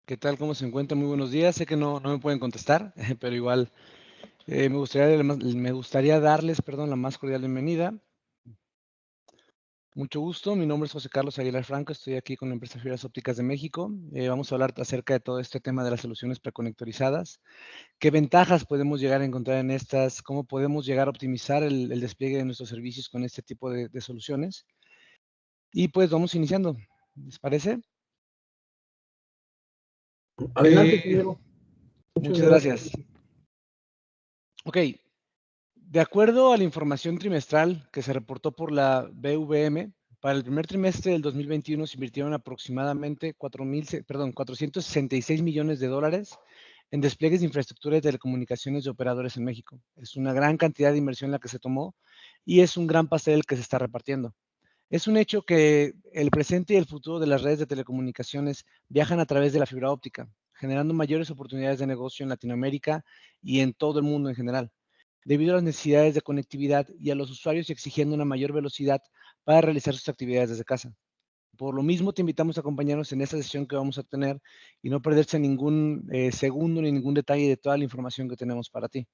¿Qué tal? ¿Cómo se encuentran? Muy buenos días. Sé que no me pueden contestar, pero igual me gustaría darles, perdón, la más cordial bienvenida. Mucho gusto. Mi nombre es José Carlos Aguilar Franco. Estoy aquí con la empresa Fibras Ópticas de México. Vamos a hablar acerca de todo este tema de las soluciones preconectorizadas. ¿Qué ventajas podemos llegar a encontrar en estas? ¿Cómo podemos llegar a optimizar el despliegue de nuestros servicios con este tipo de soluciones? Y pues vamos iniciando. ¿Les parece? Adelante, Eh, ingeniero. Muchas muchas gracias. gracias. Ok, de acuerdo a la información trimestral que se reportó por la BVM, para el primer trimestre del 2021 se invirtieron aproximadamente 466 millones de dólares en despliegues de infraestructura de telecomunicaciones de operadores en México. Es una gran cantidad de inversión la que se tomó y es un gran pastel que se está repartiendo. Es un hecho que el presente y el futuro de las redes de telecomunicaciones viajan a través de la fibra óptica, generando mayores oportunidades de negocio en Latinoamérica y en todo el mundo en general, debido a las necesidades de conectividad y a los usuarios exigiendo una mayor velocidad para realizar sus actividades desde casa. Por lo mismo, te invitamos a acompañarnos en esta sesión que vamos a tener y no perderse ningún segundo ni ningún detalle de toda la información que tenemos para ti.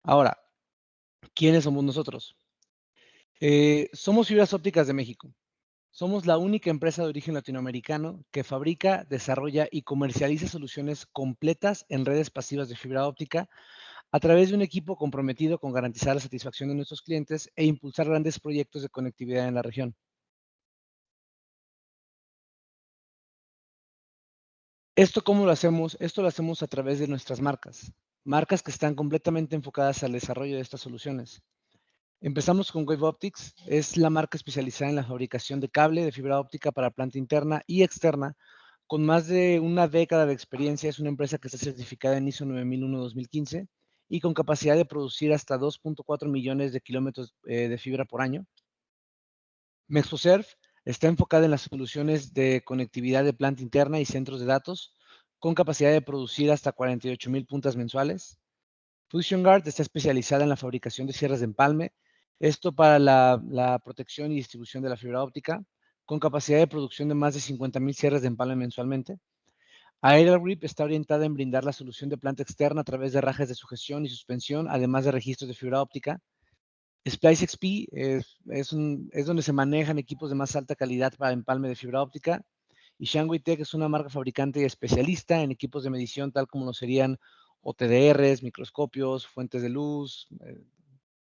Ahora, ¿quiénes somos nosotros? Somos Fibras Ópticas de México. Somos la única empresa de origen latinoamericano que fabrica, desarrolla y comercializa soluciones completas en redes pasivas de fibra óptica a través de un equipo comprometido con garantizar la satisfacción de nuestros clientes e impulsar grandes proyectos de conectividad en la región. ¿Esto cómo lo hacemos? Esto lo hacemos a través de nuestras marcas que están completamente enfocadas al desarrollo de estas soluciones. Empezamos con Wave Optics, es la marca especializada en la fabricación de cable de fibra óptica para planta interna y externa, con más de una década de experiencia. Es una empresa que está certificada en ISO 9001-2015 y con capacidad de producir hasta 2.4 millones de kilómetros de fibra por año. MexoServe está enfocada en las soluciones de conectividad de planta interna y centros de datos, con capacidad de producir hasta 48,000 puntas mensuales. FusionGuard está especializada en la fabricación de cierres de empalme, esto para la protección y distribución de la fibra óptica, con capacidad de producción de más de 50,000 cierres de empalme mensualmente. Aerial Grip está orientada en brindar la solución de planta externa a través de rajes de sujeción y suspensión, además de registros de fibra óptica. Splice XP es donde se manejan equipos de más alta calidad para empalme de fibra óptica. Y Shanghai Tech es una marca fabricante y especialista en equipos de medición, tal como lo serían OTDRs, microscopios, fuentes de luz,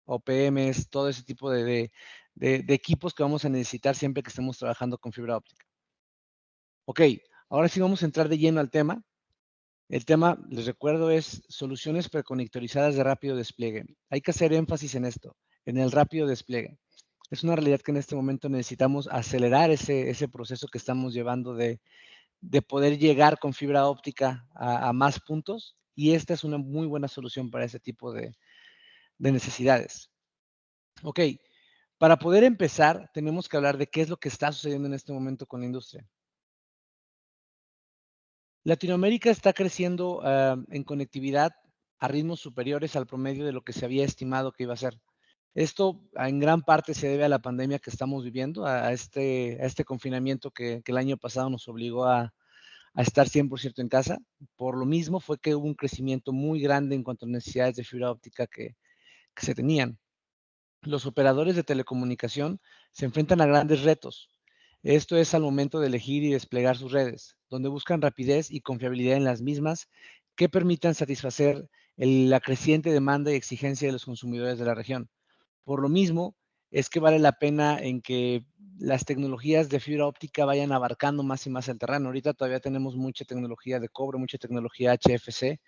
OPMs, todo ese tipo de equipos que vamos a necesitar siempre que estemos trabajando con fibra óptica. Ok, ahora sí vamos a entrar de lleno al tema. El tema, les recuerdo, es soluciones preconectorizadas de rápido despliegue. Hay que hacer énfasis en esto, en el rápido despliegue. Es una realidad que en este momento necesitamos acelerar ese proceso que estamos llevando de poder llegar con fibra óptica a más puntos, y esta es una muy buena solución para ese tipo de necesidades. Ok, para poder empezar, tenemos que hablar de qué es lo que está sucediendo en este momento con la industria. Latinoamérica está creciendo en conectividad a ritmos superiores al promedio de lo que se había estimado que iba a ser. Esto en gran parte se debe a la pandemia que estamos viviendo, a este confinamiento que el año pasado nos obligó a estar 100% en casa. Por lo mismo fue que hubo un crecimiento muy grande en cuanto a necesidades de fibra óptica que se tenían. Los operadores de telecomunicación se enfrentan a grandes retos. Esto es al momento de elegir y desplegar sus redes, donde buscan rapidez y confiabilidad en las mismas que permitan satisfacer la creciente demanda y exigencia de los consumidores de la región. Por lo mismo, es que vale la pena en que las tecnologías de fibra óptica vayan abarcando más y más el terreno. Ahorita todavía tenemos mucha tecnología de cobre, mucha tecnología HFC,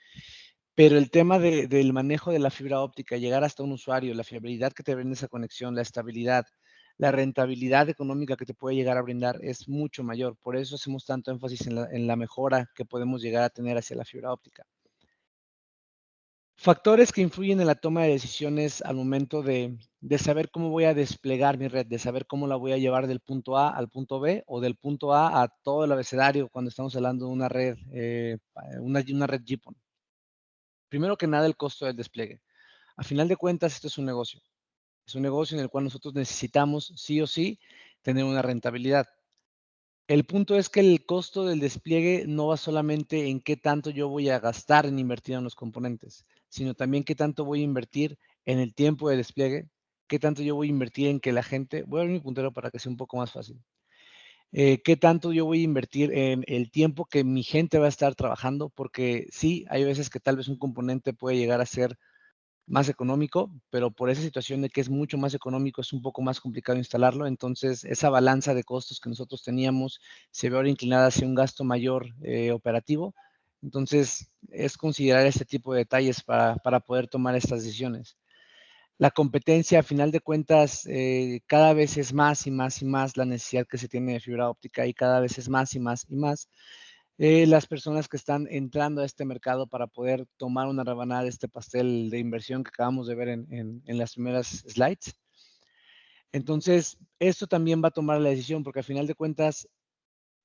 pero el tema del manejo de la fibra óptica, llegar hasta un usuario, la fiabilidad que te brinda esa conexión, la estabilidad, la rentabilidad económica que te puede llegar a brindar es mucho mayor. Por eso hacemos tanto énfasis en la mejora que podemos llegar a tener hacia la fibra óptica. Factores que influyen en la toma de decisiones al momento de saber cómo voy a desplegar mi red, de saber cómo la voy a llevar del punto A al punto B o del punto A todo el abecedario cuando estamos hablando de una red, una red GPON. Primero que nada, el costo del despliegue. A final de cuentas, esto es un negocio. Es un negocio en el cual nosotros necesitamos sí o sí tener una rentabilidad. El punto es que el costo del despliegue no va solamente en qué tanto yo voy a gastar en invertir en los componentes, sino también qué tanto voy a invertir en el tiempo de despliegue, qué tanto yo voy a invertir en que la gente, voy a ver mi puntero para que sea un poco más fácil, qué tanto yo voy a invertir en el tiempo que mi gente va a estar trabajando, porque sí, hay veces que tal vez un componente puede llegar a ser más económico, pero por esa situación de que es mucho más económico, es un poco más complicado instalarlo. Entonces, esa balanza de costos que nosotros teníamos se ve ahora inclinada hacia un gasto mayor operativo. Entonces, es considerar este tipo de detalles para poder tomar estas decisiones. La competencia, a final de cuentas, cada vez es más y más y más la necesidad que se tiene de fibra óptica y cada vez es más y más y más las personas que están entrando a este mercado para poder tomar una rebanada de este pastel de inversión que acabamos de ver en las primeras slides. Entonces, esto también va a tomar la decisión, porque al final de cuentas,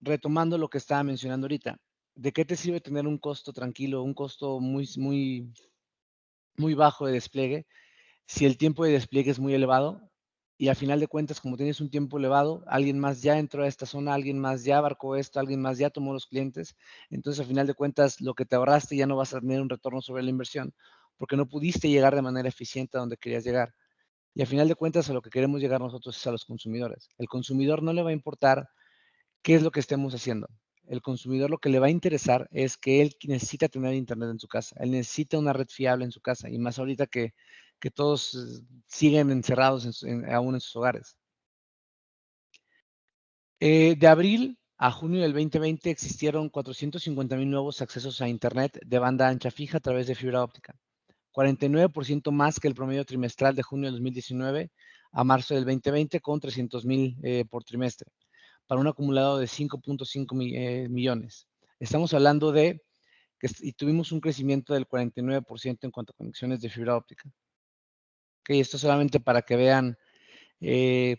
retomando lo que estaba mencionando ahorita, ¿de qué te sirve tener un costo tranquilo, un costo muy bajo de despliegue, si el tiempo de despliegue es muy elevado? Y al final de cuentas, como tienes un tiempo elevado, alguien más ya entró a esta zona, alguien más ya abarcó esto, alguien más ya tomó los clientes. Entonces, al final de cuentas, lo que te ahorraste ya no vas a tener un retorno sobre la inversión, porque no pudiste llegar de manera eficiente a donde querías llegar. Y al final de cuentas, a lo que queremos llegar nosotros es a los consumidores. El consumidor no le va a importar qué es lo que estemos haciendo. El consumidor lo que le va a interesar es que él necesita tener internet en su casa, él necesita una red fiable en su casa, y más ahorita que todos siguen encerrados aún en sus hogares. De abril a junio del 2020 existieron 450,000 nuevos accesos a internet de banda ancha fija a través de fibra óptica, 49% más que el promedio trimestral de junio del 2019 a marzo del 2020, con 300,000 por trimestre, para un acumulado de 5.5 millones. Estamos hablando de que y tuvimos un crecimiento del 49% en cuanto a conexiones de fibra óptica. Okay, esto solamente para que vean eh,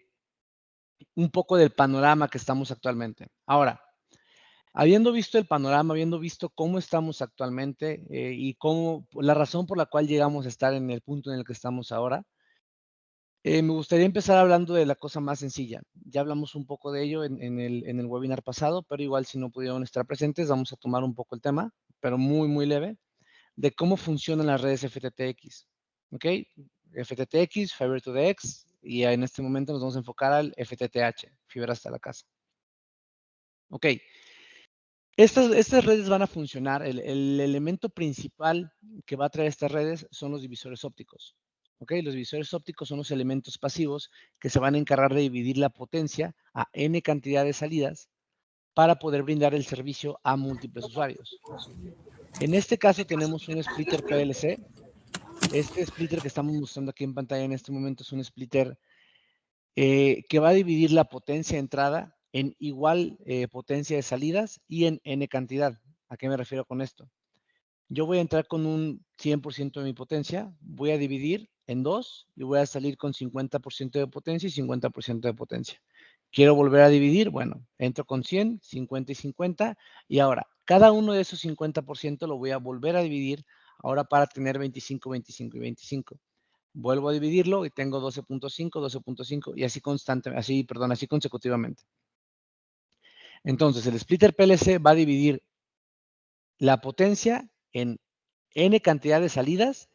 un poco del panorama que estamos actualmente. Ahora, habiendo visto el panorama, habiendo visto cómo estamos actualmente y cómo la razón por la cual llegamos a estar en el punto en el que estamos ahora, me gustaría empezar hablando de la cosa más sencilla. Ya hablamos un poco de ello en el webinar pasado, pero igual si no pudieron estar presentes, vamos a tomar un poco el tema, pero muy leve, de cómo funcionan las redes FTTX. ¿Ok? FTTX, Fiber to the X, y en este momento nos vamos a enfocar al FTTH, fibra hasta la casa. Ok. Estas redes van a funcionar, el elemento principal que va a traer estas redes son los divisores ópticos. ¿Ok? Los divisores ópticos son los elementos pasivos que se van a encargar de dividir la potencia a n cantidad de salidas para poder brindar el servicio a múltiples usuarios. En este caso tenemos un splitter PLC. Este splitter que estamos mostrando aquí en pantalla en este momento es un splitter que va a dividir la potencia de entrada en igual potencia de salidas y en n cantidad. ¿A qué me refiero con esto? Yo voy a entrar con un 100% de mi potencia, voy a dividir en dos y voy a salir con 50% de potencia y 50% de potencia. Quiero volver a dividir, bueno, entro con 100, 50 y 50, y ahora cada uno de esos 50% lo voy a volver a dividir ahora para tener 25, 25 y 25. Vuelvo a dividirlo y tengo 12.5, 12.5 y así así consecutivamente. Entonces, el splitter PLC va a dividir la potencia en n cantidad de salidas,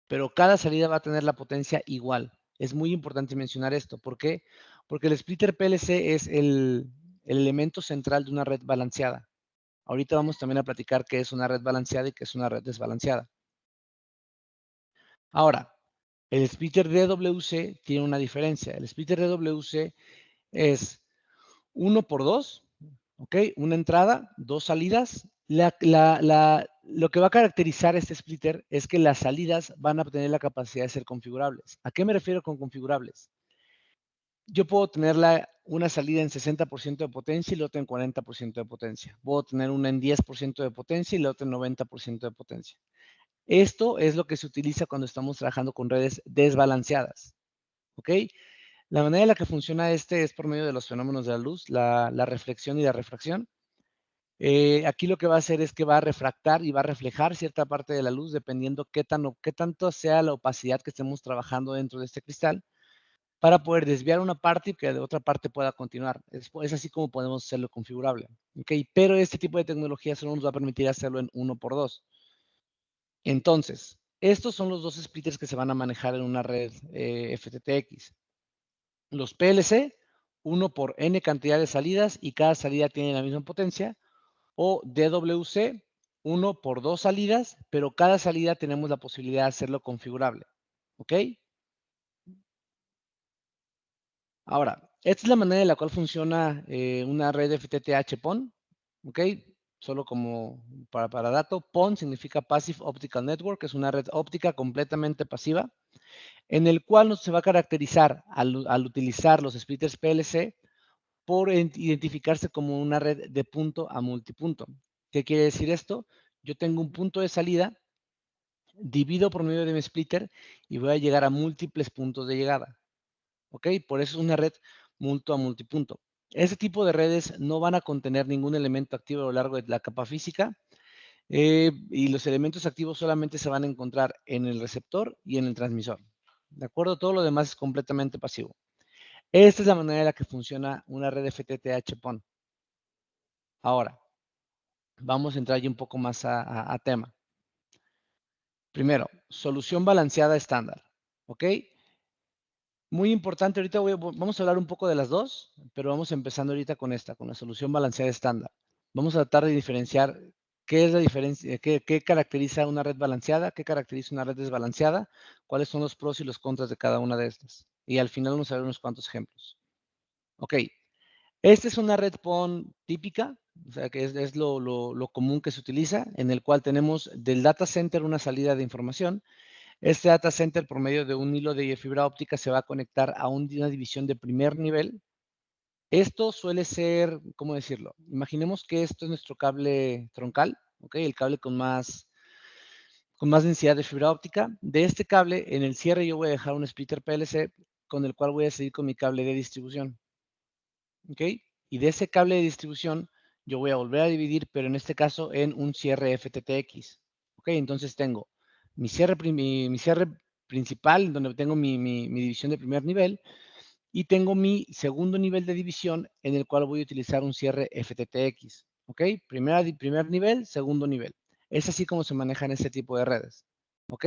pero cada salida va a tener la potencia igual. Es muy importante mencionar esto. ¿Por qué? Porque el splitter PLC es el elemento central de una red balanceada. Ahorita vamos también a platicar qué es una red balanceada y qué es una red desbalanceada. Ahora, el splitter DWC tiene una diferencia. El splitter DWC es 1 por 2, ¿ok? Una entrada, dos salidas. Lo que va a caracterizar este splitter es que las salidas van a tener la capacidad de ser configurables. ¿A qué me refiero con configurables? Yo puedo tener una salida en 60% de potencia y la otra en 40% de potencia. Puedo tener una en 10% de potencia y la otra en 90% de potencia. Esto es lo que se utiliza cuando estamos trabajando con redes desbalanceadas. ¿Ok? La manera en la que funciona este es por medio de los fenómenos de la luz, la reflexión y la refracción. Aquí lo que va a hacer es que va a refractar y va a reflejar cierta parte de la luz dependiendo qué tanto sea la opacidad que estemos trabajando dentro de este cristal. para poder desviar una parte y que de otra parte pueda continuar. Es así como podemos hacerlo configurable. ¿Ok? Pero este tipo de tecnología solo nos va a permitir hacerlo en 1x2. Entonces, estos son los dos splitters que se van a manejar en una red FTTX. Los PLC, uno por n cantidad de salidas y cada salida tiene la misma potencia, o DWC, uno por dos salidas, pero cada salida tenemos la posibilidad de hacerlo configurable. ¿Ok? Ahora, esta es la manera en la cual funciona una red FTTH PON. ¿Ok? Solo como para dato, PON significa Passive Optical Network, es una red óptica completamente pasiva, en el cual no se va a caracterizar al utilizar los splitters PLC por identificarse como una red de punto a multipunto. ¿Qué quiere decir esto? Yo tengo un punto de salida, divido por medio de mi splitter y voy a llegar a múltiples puntos de llegada. ¿Ok? Por eso es una red punto a multipunto. Este tipo de redes no van a contener ningún elemento activo a lo largo de la capa física y los elementos activos solamente se van a encontrar en el receptor y en el transmisor. ¿De acuerdo? Todo lo demás es completamente pasivo. Esta es la manera en la que funciona una red FTTH PON. Ahora, vamos a entrar ya un poco más a tema. Primero, solución balanceada estándar. ¿Ok? Muy importante, ahorita vamos a hablar un poco de las dos, pero vamos empezando ahorita con esta, con la solución balanceada estándar. Vamos a tratar de diferenciar qué es la diferencia, qué caracteriza una red balanceada, qué caracteriza una red desbalanceada, cuáles son los pros y los contras de cada una de estas. Y al final vamos a ver unos cuantos ejemplos. Ok, esta es una red PON típica, o sea que es lo común que se utiliza, en el cual tenemos del data center una salida de información. Este data center, por medio de un hilo de fibra óptica, se va a conectar a una división de primer nivel. Esto suele ser, ¿cómo decirlo? Imaginemos que esto es nuestro cable troncal, ¿ok? El cable con más densidad de fibra óptica. De este cable, en el cierre yo voy a dejar un splitter PLC con el cual voy a seguir con mi cable de distribución, ¿ok? Y de ese cable de distribución yo voy a volver a dividir, pero en este caso en un cierre FTTX, ¿ok? Entonces tengo mi cierre principal, donde tengo mi división de primer nivel, y tengo mi segundo nivel de división en el cual voy a utilizar un cierre FTTX. ¿Ok? Primer nivel, segundo nivel. Es así como se manejan este tipo de redes. ¿Ok?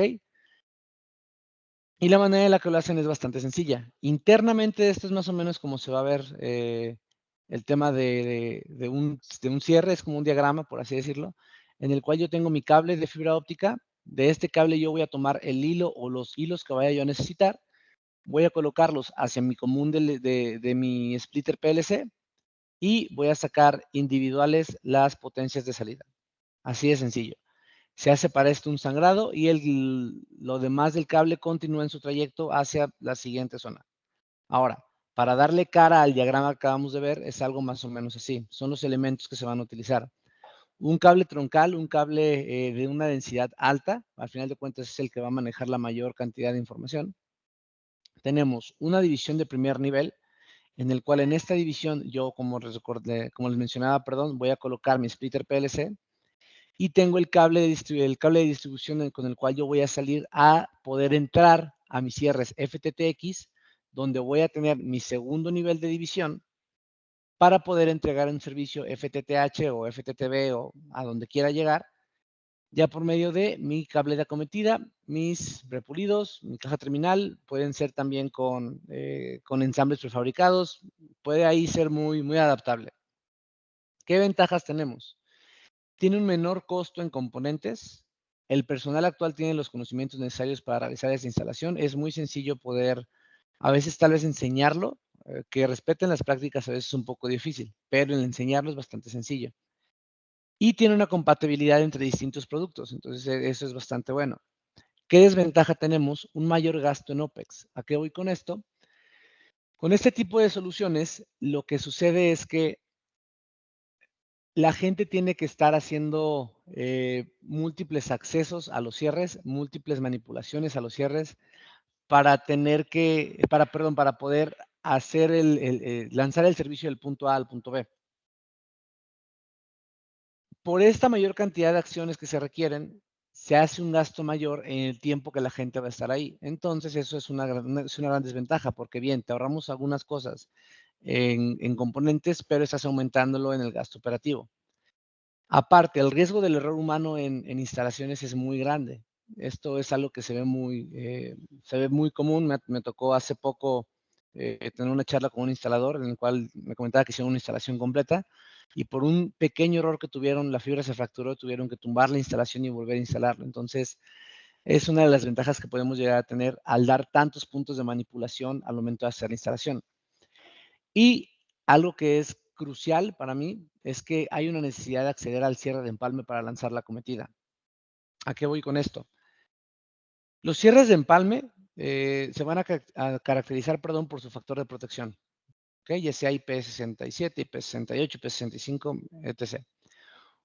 Y la manera en la que lo hacen es bastante sencilla. Internamente esto es más o menos como se va a ver el tema de un cierre, es como un diagrama, por así decirlo, en el cual yo tengo mi cable de fibra óptica. De este cable yo voy a tomar el hilo o los hilos que vaya yo a necesitar, voy a colocarlos hacia mi común de mi splitter PLC y voy a sacar individuales las potencias de salida. Así de sencillo. Se hace para esto un sangrado y lo demás del cable continúa en su trayecto hacia la siguiente zona. Ahora, para darle cara al diagrama que acabamos de ver, es algo más o menos así. Son los elementos que se van a utilizar. Un cable troncal, un cable de una densidad alta, al final de cuentas es el que va a manejar la mayor cantidad de información. Tenemos una división de primer nivel, en el cual en esta división yo, como les mencionaba, perdón, voy a colocar mi splitter PLC y tengo el cable de distribución con el cual yo voy a salir a poder entrar a mis cierres FTTX, donde voy a tener mi segundo nivel de división para poder entregar un servicio FTTH o FTTB o a donde quiera llegar, ya por medio de mi cable de acometida, mis repulidos, mi caja terminal, pueden ser también con ensambles prefabricados, puede ahí ser muy, muy adaptable. ¿Qué ventajas tenemos? Tiene un menor costo en componentes, el personal actual tiene los conocimientos necesarios para realizar esa instalación, es muy sencillo poder, a veces tal vez enseñarlo, que respeten las prácticas a veces es un poco difícil, pero el enseñarlo es bastante sencillo. Y tiene una compatibilidad entre distintos productos, entonces eso es bastante bueno. ¿Qué desventaja tenemos? Un mayor gasto en OPEX. ¿A qué voy con esto? Con este tipo de soluciones, lo que sucede es que la gente tiene que estar haciendo múltiples accesos a los cierres, múltiples manipulaciones a los cierres para poder hacer lanzar el servicio del punto A al punto B. Por esta mayor cantidad de acciones que se requieren, se hace un gasto mayor en el tiempo que la gente va a estar ahí. Entonces, eso es es una gran desventaja, porque bien, te ahorramos algunas cosas en componentes, pero estás aumentándolo en el gasto operativo. Aparte, el riesgo del error humano en instalaciones es muy grande. Esto es algo que se ve muy común. Me tocó hace poco tener una charla con un instalador en el cual me comentaba que hicieron una instalación completa y por un pequeño error que tuvieron, la fibra se fracturó, tuvieron que tumbar la instalación y volver a instalarla. Entonces, es una de las ventajas que podemos llegar a tener al dar tantos puntos de manipulación al momento de hacer la instalación. Y algo que es crucial para mí es que hay una necesidad de acceder al cierre de empalme para lanzar la cometida. ¿A qué voy con esto? Los cierres de empalme se van a caracterizar, perdón, por su factor de protección, ¿ok? Ya sea IP67, IP68, IP65, etc.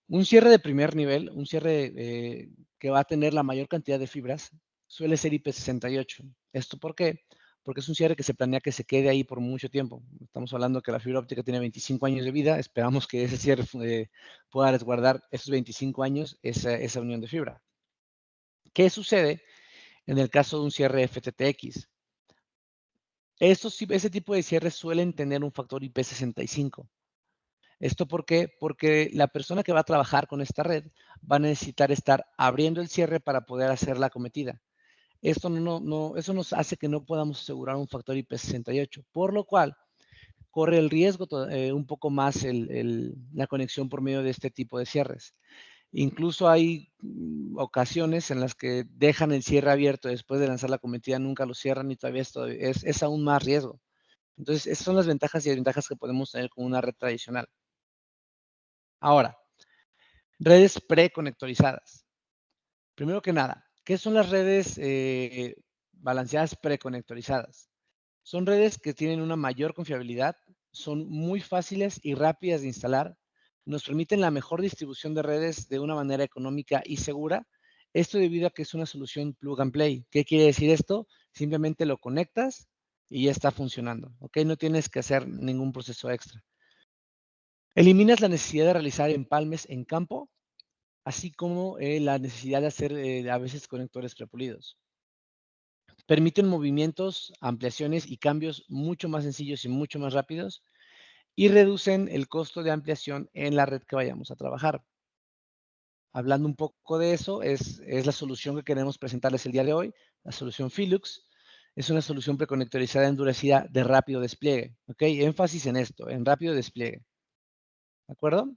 Un cierre de primer nivel, un cierre que va a tener la mayor cantidad de fibras, suele ser IP68. ¿Esto por qué? Porque es un cierre que se planea que se quede ahí por mucho tiempo. Estamos hablando que la fibra óptica tiene 25 años de vida. Esperamos que ese cierre pueda resguardar esos 25 años esa unión de fibra. ¿Qué sucede en el caso de un cierre FTTX? Ese tipo de cierres suelen tener un factor IP65. ¿Esto por qué? Porque la persona que va a trabajar con esta red va a necesitar estar abriendo el cierre para poder hacer la cometida. Eso nos hace que no podamos asegurar un factor IP68, por lo cual corre el riesgo un poco más la conexión por medio de este tipo de cierres. Incluso hay ocasiones en las que dejan el cierre abierto después de lanzar la cometida, nunca lo cierran y todavía es aún más riesgo. Entonces, esas son las ventajas y desventajas que podemos tener con una red tradicional. Ahora, redes preconectorizadas. Primero que nada, ¿qué son las redes balanceadas preconectorizadas? Son redes que tienen una mayor confiabilidad, son muy fáciles y rápidas de instalar, nos permiten la mejor distribución de redes de una manera económica y segura. Esto debido a que es una solución plug and play. ¿Qué quiere decir esto? Simplemente lo conectas y ya está funcionando, ¿ok? No tienes que hacer ningún proceso extra. Eliminas la necesidad de realizar empalmes en campo, así como la necesidad de hacer a veces conectores prepulidos. Permiten movimientos, ampliaciones y cambios mucho más sencillos y mucho más rápidos y reducen el costo de ampliación en la red que vayamos a trabajar. Hablando un poco de eso, es la solución que queremos presentarles el día de hoy, la solución Philux. Es una solución preconectorizada endurecida de rápido despliegue. ¿Ok? Énfasis en esto, en rápido despliegue. ¿De acuerdo?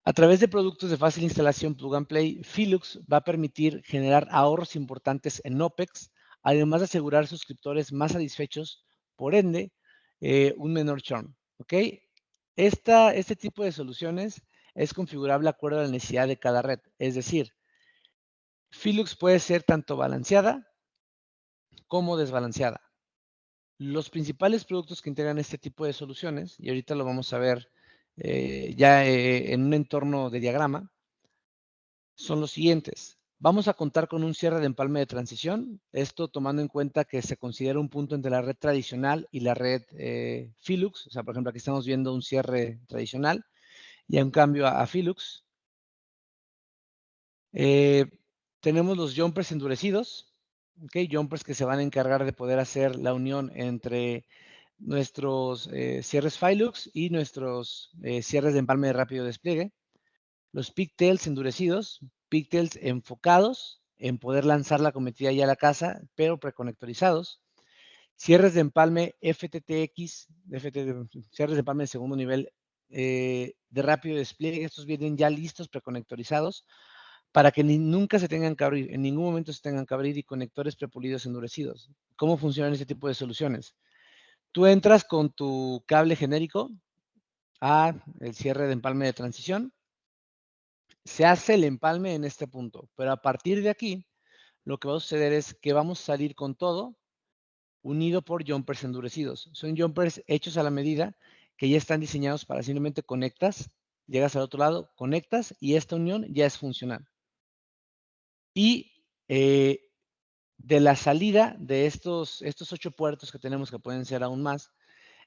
A través de productos de fácil instalación plug and play, Philux va a permitir generar ahorros importantes en OPEX, además de asegurar suscriptores más satisfechos, por ende, un menor churn. ¿Ok? Este tipo de soluciones es configurable de acuerdo a la necesidad de cada red. Es decir, Philux puede ser tanto balanceada como desbalanceada. Los principales productos que integran este tipo de soluciones, y ahorita lo vamos a ver en un entorno de diagrama, son los siguientes. Vamos a contar con un cierre de empalme de transición, esto tomando en cuenta que se considera un punto entre la red tradicional y la red Philux, o sea, por ejemplo, aquí estamos viendo un cierre tradicional y un cambio a Philux. Tenemos los jumpers endurecidos, ¿okay? Jumpers que se van a encargar de poder hacer la unión entre nuestros cierres Philux y nuestros cierres de empalme de rápido despliegue. Los pigtails endurecidos, pigtails enfocados en poder lanzar la cometida ya a la casa, pero preconectorizados. Cierres de empalme FTTX, cierres de empalme de segundo nivel de rápido despliegue. Estos vienen ya listos, preconectorizados, para que nunca se tengan que abrir, en ningún momento se tengan que abrir, y conectores prepulidos endurecidos. ¿Cómo funcionan este tipo de soluciones? Tú entras con tu cable genérico a el cierre de empalme de transición, se hace el empalme en este punto, pero a partir de aquí, lo que va a suceder es que vamos a salir con todo unido por jumpers endurecidos. Son jumpers hechos a la medida que ya están diseñados para simplemente conectas, llegas al otro lado, conectas y esta unión ya es funcional. Y de la salida de estos 8 puertos que tenemos, que pueden ser aún más,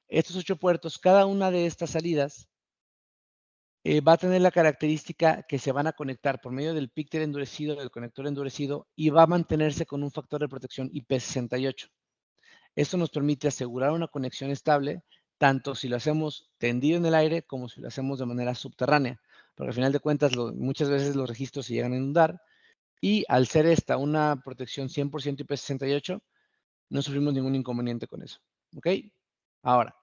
estos 8 puertos, cada una de estas salidas va a tener la característica que se van a conectar por medio del pícter endurecido, del conector endurecido, y va a mantenerse con un factor de protección IP68. Esto nos permite asegurar una conexión estable, tanto si lo hacemos tendido en el aire como si lo hacemos de manera subterránea, porque al final de cuentas muchas veces los registros se llegan a inundar y al ser esta una protección 100% IP68, no sufrimos ningún inconveniente con eso. ¿Ok? Ahora,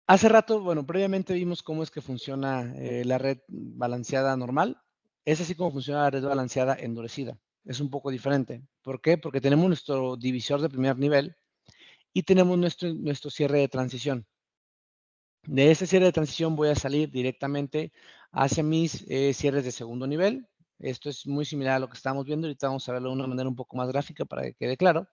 hace rato, bueno, previamente vimos cómo es que funciona la red balanceada normal. Es así como funciona la red balanceada endurecida. Es un poco diferente. ¿Por qué? Porque tenemos nuestro divisor de primer nivel y tenemos nuestro cierre de transición. De ese cierre de transición voy a salir directamente hacia mis cierres de segundo nivel. Esto es muy similar a lo que estamos viendo. Ahorita vamos a verlo de una manera un poco más gráfica para que quede claro.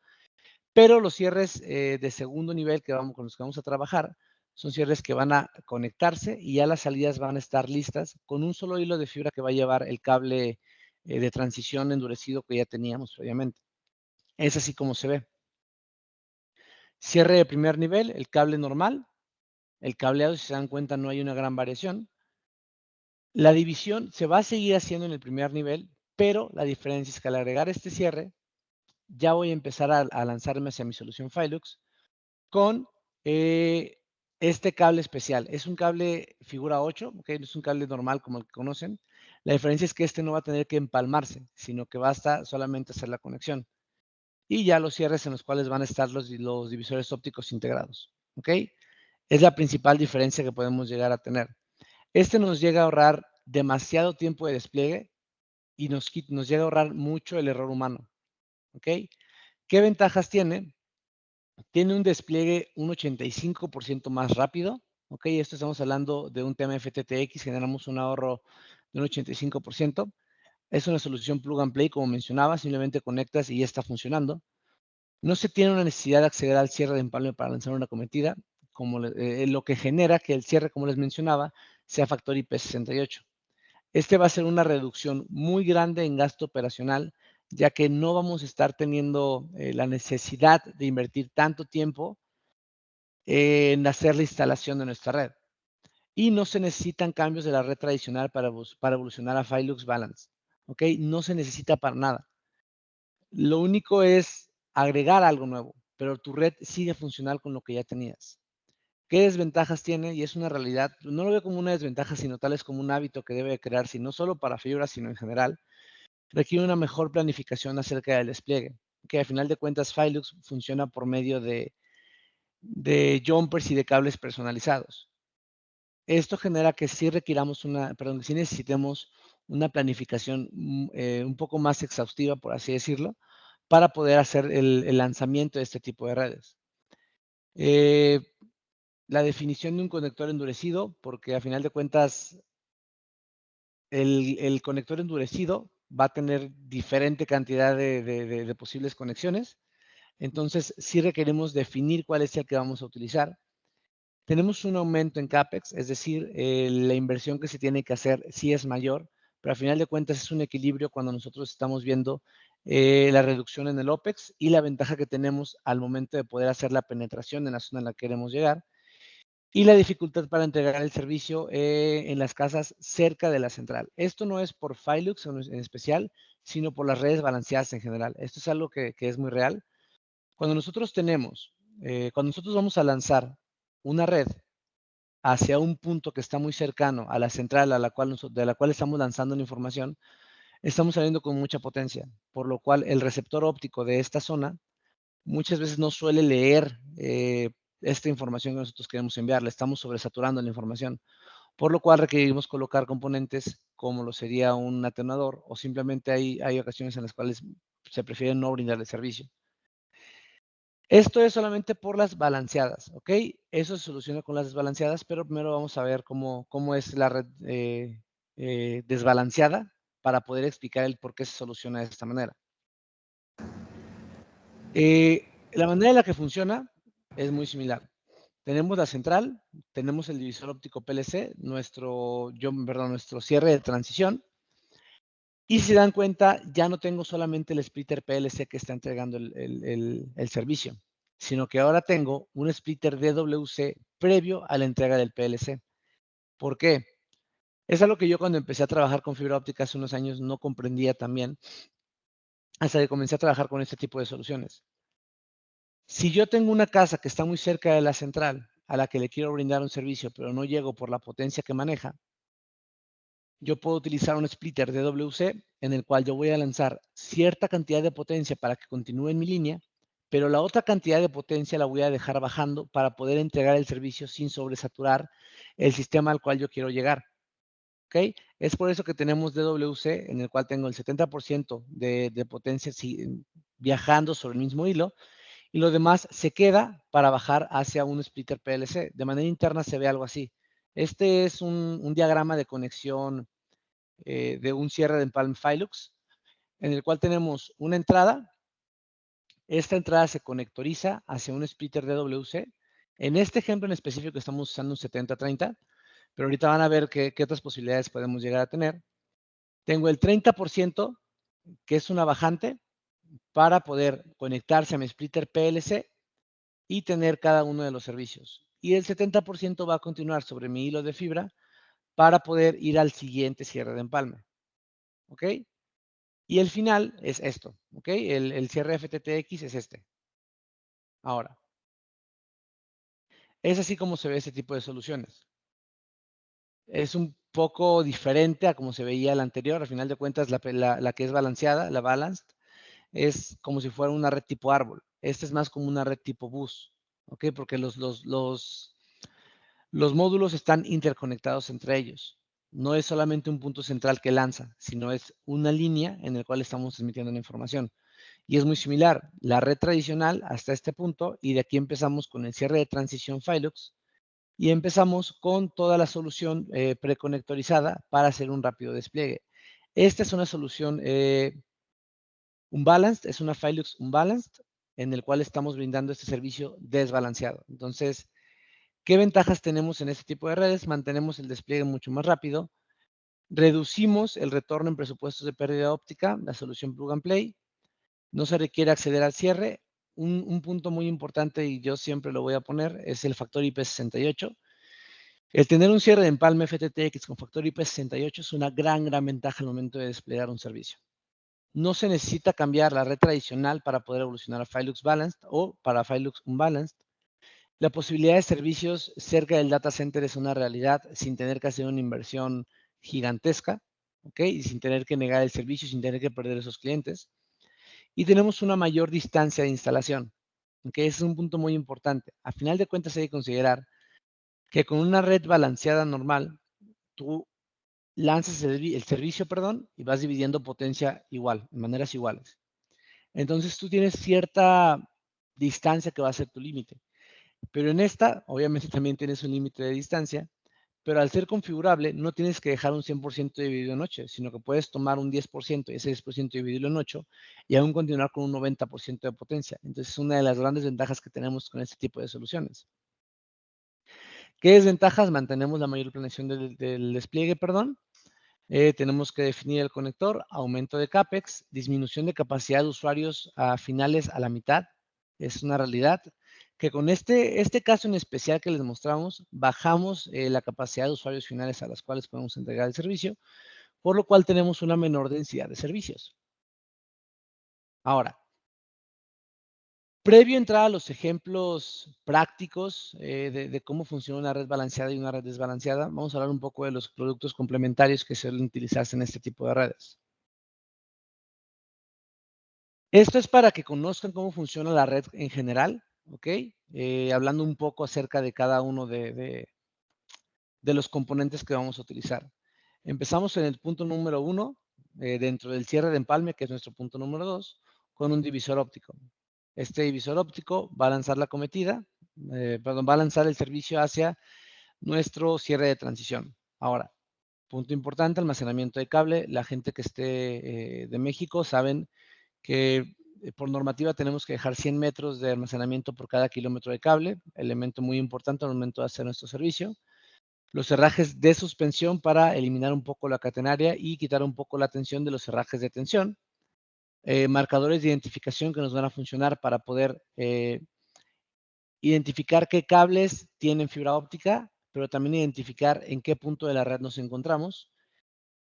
Pero los cierres de segundo nivel con los que vamos a trabajar son cierres que van a conectarse y ya las salidas van a estar listas con un solo hilo de fibra que va a llevar el cable de transición endurecido que ya teníamos previamente. Es así como se ve. Cierre de primer nivel, el cable normal. El cableado, si se dan cuenta, no hay una gran variación. La división se va a seguir haciendo en el primer nivel, pero la diferencia es que al agregar este cierre, ya voy a empezar a lanzarme hacia mi solución Filux con este cable especial. Es un cable figura 8, ¿okay? No es un cable normal como el que conocen. La diferencia es que este no va a tener que empalmarse, sino que basta solamente hacer la conexión. Y ya los cierres en los cuales van a estar los divisores ópticos integrados. ¿Ok? Es la principal diferencia que podemos llegar a tener. Este nos llega a ahorrar demasiado tiempo de despliegue y nos llega a ahorrar mucho el error humano. ¿Ok? ¿Qué ventajas tiene? Tiene un despliegue un 85% más rápido. ¿Ok? Esto estamos hablando de un tema FTTX, generamos un ahorro de un 85%. Es una solución plug and play, como mencionaba, simplemente conectas y ya está funcionando. No se tiene una necesidad de acceder al cierre de empalme para lanzar una cometida, lo que genera que el cierre, como les mencionaba, sea factor IP68. Este va a ser una reducción muy grande en gasto operacional, ya que no vamos a estar teniendo la necesidad de invertir tanto tiempo en hacer la instalación de nuestra red. Y no se necesitan cambios de la red tradicional para evolucionar a Filux Balance. ¿Ok? No se necesita para nada. Lo único es agregar algo nuevo, pero tu red sigue funcional con lo que ya tenías. ¿Qué desventajas tiene? Y es una realidad, no lo veo como una desventaja, sino tal es como un hábito que debe crearse, no solo para fibra, sino en general. Requiere una mejor planificación acerca del despliegue, que al final de cuentas Filux funciona por medio de jumpers y de cables personalizados. Esto genera que sí sí necesitemos una planificación un poco más exhaustiva, por así decirlo, para poder hacer el lanzamiento de este tipo de redes. Eh, la definición de un conector endurecido, porque a final de cuentas el conector endurecido va a tener diferente cantidad de posibles conexiones. Entonces, sí requerimos definir cuál es el que vamos a utilizar. Tenemos un aumento en CAPEX, es decir, la inversión que se tiene que hacer sí es mayor, pero al final de cuentas es un equilibrio cuando nosotros estamos viendo la reducción en el OPEX y la ventaja que tenemos al momento de poder hacer la penetración en la zona en la que queremos llegar y la dificultad para entregar el servicio en las casas cerca de la central. Esto no es por Filux en especial, sino por las redes balanceadas en general. Esto es algo que es muy real. Cuando nosotros cuando nosotros vamos a lanzar una red hacia un punto que está muy cercano a la central de la cual estamos lanzando la información, estamos saliendo con mucha potencia, por lo cual el receptor óptico de esta zona muchas veces no suele leer esta información que nosotros queremos enviarle, estamos sobresaturando la información, por lo cual requerimos colocar componentes como lo sería un atenuador o simplemente hay ocasiones en las cuales se prefiere no brindar el servicio. Esto es solamente por las balanceadas, ¿ok? Eso se soluciona con las desbalanceadas, pero primero vamos a ver cómo es la red desbalanceada para poder explicar el por qué se soluciona de esta manera. La manera en la que funciona es muy similar. Tenemos la central, tenemos el divisor óptico PLC, nuestro cierre de transición. Y si se dan cuenta, ya no tengo solamente el splitter PLC que está entregando el servicio, sino que ahora tengo un splitter DWC previo a la entrega del PLC. ¿Por qué? Es algo que yo cuando empecé a trabajar con fibra óptica hace unos años no comprendía también, hasta que comencé a trabajar con este tipo de soluciones. Si yo tengo una casa que está muy cerca de la central, a la que le quiero brindar un servicio, pero no llego por la potencia que maneja, yo puedo utilizar un splitter DWC en el cual yo voy a lanzar cierta cantidad de potencia para que continúe en mi línea, pero la otra cantidad de potencia la voy a dejar bajando para poder entregar el servicio sin sobresaturar el sistema al cual yo quiero llegar. ¿Ok? Es por eso que tenemos DWC en el cual tengo el 70% de potencia viajando sobre el mismo hilo y lo demás se queda para bajar hacia un splitter PLC. De manera interna se ve algo así. Este es un diagrama de conexión de un cierre de empalme Filux, en el cual tenemos una entrada. Esta entrada se conectoriza hacia un splitter DWC. En este ejemplo en específico estamos usando un 70-30, pero ahorita van a ver qué otras posibilidades podemos llegar a tener. Tengo el 30%, que es una bajante, para poder conectarse a mi splitter PLC y tener cada uno de los servicios. Y el 70% va a continuar sobre mi hilo de fibra para poder ir al siguiente cierre de empalme. ¿Ok? Y el final es esto. ¿Ok? El cierre FTTX es este. Ahora, es así como se ve ese tipo de soluciones. Es un poco diferente a como se veía la anterior. Al final de cuentas, la que es balanceada, la balanced, es como si fuera una red tipo árbol. Esta es más como una red tipo bus. ¿Ok? Porque los módulos están interconectados entre ellos. No es solamente un punto central que lanza, sino es una línea en la cual estamos transmitiendo la información. Y es muy similar, la red tradicional hasta este punto, y de aquí empezamos con el cierre de transición Filux, y empezamos con toda la solución preconectorizada para hacer un rápido despliegue. Esta es una solución unbalanced, es una Filux unbalanced, en el cual estamos brindando este servicio desbalanceado. Entonces, ¿qué ventajas tenemos en este tipo de redes? Mantenemos el despliegue mucho más rápido, reducimos el retorno en presupuestos de pérdida óptica, la solución plug and play, no se requiere acceder al cierre. Un punto muy importante, y yo siempre lo voy a poner, es el factor IP68. El tener un cierre de empalme FTTX con factor IP68 es una gran ventaja al momento de desplegar un servicio. No se necesita cambiar la red tradicional para poder evolucionar a Filux Balanced o para Filux Unbalanced. La posibilidad de servicios cerca del data center es una realidad sin tener que hacer una inversión gigantesca, ¿ok? Y sin tener que negar el servicio, sin tener que perder esos clientes. Y tenemos una mayor distancia de instalación, ¿ok? Ese es un punto muy importante. A final de cuentas hay que considerar que con una red balanceada normal, tú lanzas el servicio, perdón, y vas dividiendo potencia igual, de maneras iguales. Entonces tú tienes cierta distancia que va a ser tu límite. Pero en esta, obviamente también tienes un límite de distancia, pero al ser configurable no tienes que dejar un 100% dividido en 8, sino que puedes tomar un 10% y ese 10% dividirlo en 8 y aún continuar con un 90% de potencia. Entonces es una de las grandes ventajas que tenemos con este tipo de soluciones. ¿Qué desventajas? Mantenemos la mayor planeación del despliegue, perdón. Tenemos que definir el conector, aumento de CAPEX, disminución de capacidad de usuarios a finales a la mitad. Es una realidad que con este caso en especial que les mostramos, bajamos la capacidad de usuarios finales a las cuales podemos entregar el servicio, por lo cual tenemos una menor densidad de servicios. Ahora, previo a entrar a los ejemplos prácticos de cómo funciona una red balanceada y una red desbalanceada, vamos a hablar un poco de los productos complementarios que suelen utilizarse en este tipo de redes. Esto es para que conozcan cómo funciona la red en general, ¿ok? Hablando un poco acerca de cada uno de los componentes que vamos a utilizar. Empezamos en el punto número 1, dentro del cierre de empalme, que es nuestro punto número 2, con un divisor óptico. Este divisor óptico va a lanzar la cometida, va a lanzar el servicio hacia nuestro cierre de transición. Ahora, punto importante, almacenamiento de cable. La gente que esté de México saben que por normativa tenemos que dejar 100 metros de almacenamiento por cada kilómetro de cable, elemento muy importante al momento de hacer nuestro servicio. Los herrajes de suspensión para eliminar un poco la catenaria y quitar un poco la tensión de los herrajes de tensión. Marcadores de identificación que nos van a funcionar para poder identificar qué cables tienen fibra óptica, pero también identificar en qué punto de la red nos encontramos.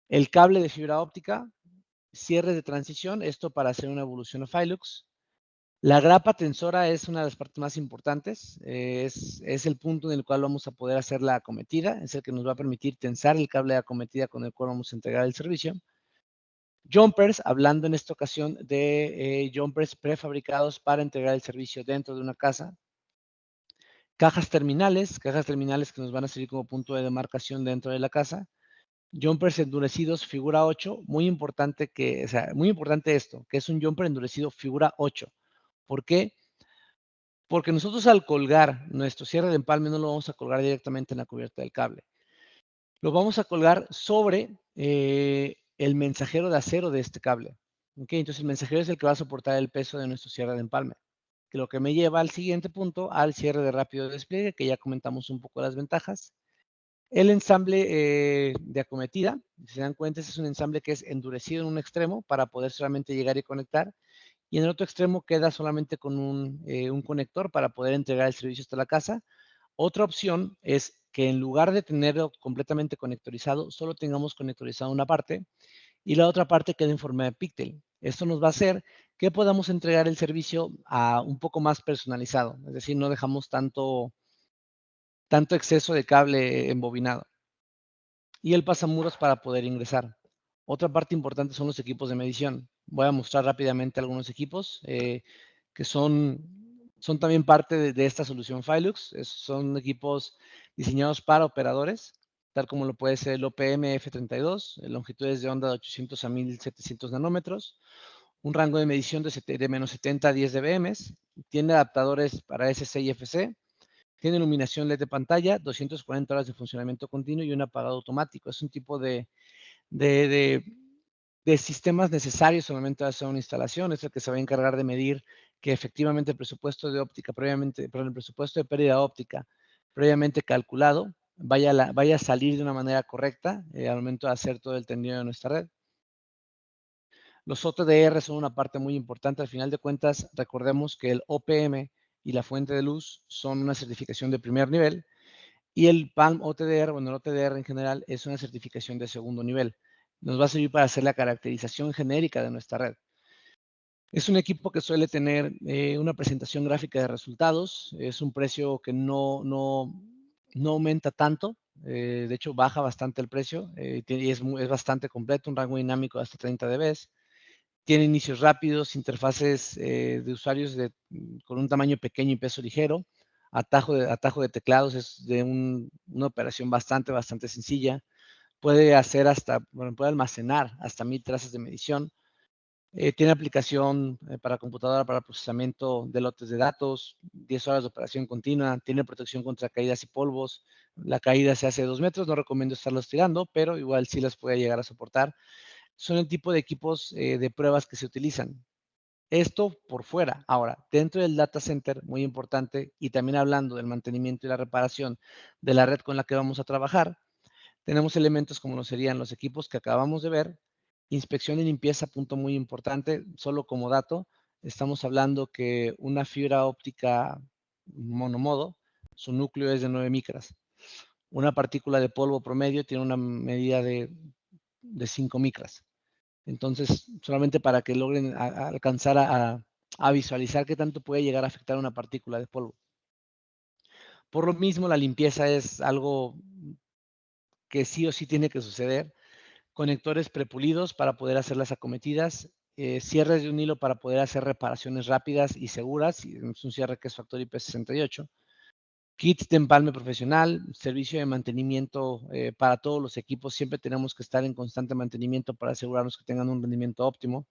El cable de fibra óptica, cierre de transición, esto para hacer una evolución of Hilux. La grapa tensora es una de las partes más importantes, es el punto en el cual vamos a poder hacer la acometida, es el que nos va a permitir tensar el cable de acometida con el cual vamos a entregar el servicio. Jumpers, hablando en esta ocasión de jumpers prefabricados para entregar el servicio dentro de una casa. Cajas terminales que nos van a servir como punto de demarcación dentro de la casa. Jumpers endurecidos figura 8, muy importante muy importante esto, que es un jumper endurecido figura 8. ¿Por qué? Porque nosotros al colgar nuestro cierre de empalme no lo vamos a colgar directamente en la cubierta del cable. Lo vamos a colgar sobre el mensajero de acero de este cable. ¿Okay? Entonces el mensajero es el que va a soportar el peso de nuestro cierre de empalme. Que lo que me lleva al siguiente punto, al cierre de rápido despliegue, que ya comentamos un poco las ventajas. El ensamble de acometida, si se dan cuenta, es un ensamble que es endurecido en un extremo para poder solamente llegar y conectar, y en el otro extremo queda solamente con un conector para poder entregar el servicio hasta la casa. Otra opción es que en lugar de tenerlo completamente conectorizado, solo tengamos conectorizado una parte y la otra parte quede en forma de píctel. Esto nos va a hacer que podamos entregar el servicio a un poco más personalizado, es decir, no dejamos tanto exceso de cable embobinado. Y el pasamuros para poder ingresar. Otra parte importante son los equipos de medición. Voy a mostrar rápidamente algunos equipos que son también parte de esta solución Filux. Son equipos diseñados para operadores, tal como lo puede ser el OPM F32, longitudes de onda de 800 a 1700 nanómetros, un rango de medición de menos 70 a 10 dBm, tiene adaptadores para SC y FC, tiene iluminación LED de pantalla, 240 horas de funcionamiento continuo y un apagado automático. Es un tipo de sistemas necesarios al momento de hacer una instalación. Es el que se va a encargar de medir que efectivamente el presupuesto de óptica el presupuesto de pérdida óptica previamente calculado vaya a salir de una manera correcta al momento de hacer todo el tendido de nuestra red. Los OTDR son una parte muy importante. Al final de cuentas, recordemos que el OPM y la fuente de luz son una certificación de primer nivel y el PALM OTDR, bueno, el OTDR en general es una certificación de segundo nivel. Nos va a servir para hacer la caracterización genérica de nuestra red. Es un equipo que suele tener una presentación gráfica de resultados. Es un precio que no aumenta tanto. De hecho, baja bastante el precio y es bastante completo, un rango dinámico de hasta 30 dB. Tiene inicios rápidos, interfaces de usuarios con un tamaño pequeño y peso ligero. Atajo de teclados es de una operación bastante sencilla. Puede almacenar hasta 1000 trazas de medición. Tiene aplicación para computadora para procesamiento de lotes de datos, 10 horas de operación continua, tiene protección contra caídas y polvos. La caída se hace de 2 metros, no recomiendo estarlos tirando, pero igual sí las puede llegar a soportar. Son el tipo de equipos de pruebas que se utilizan. Esto por fuera. Ahora, dentro del data center, muy importante, y también hablando del mantenimiento y la reparación de la red con la que vamos a trabajar, tenemos elementos como lo serían los equipos que acabamos de ver, inspección y limpieza, punto muy importante, solo como dato, estamos hablando que una fibra óptica monomodo, su núcleo es de 9 micras. Una partícula de polvo promedio tiene una medida de 5 micras. Entonces, solamente para que logren alcanzar a visualizar qué tanto puede llegar a afectar una partícula de polvo. Por lo mismo, la limpieza es algo que sí o sí tiene que suceder. Conectores prepulidos para poder hacer las acometidas, cierres de un hilo para poder hacer reparaciones rápidas y seguras, es un cierre que es factor IP68, kits de empalme profesional, servicio de mantenimiento para todos los equipos, siempre tenemos que estar en constante mantenimiento para asegurarnos que tengan un rendimiento óptimo.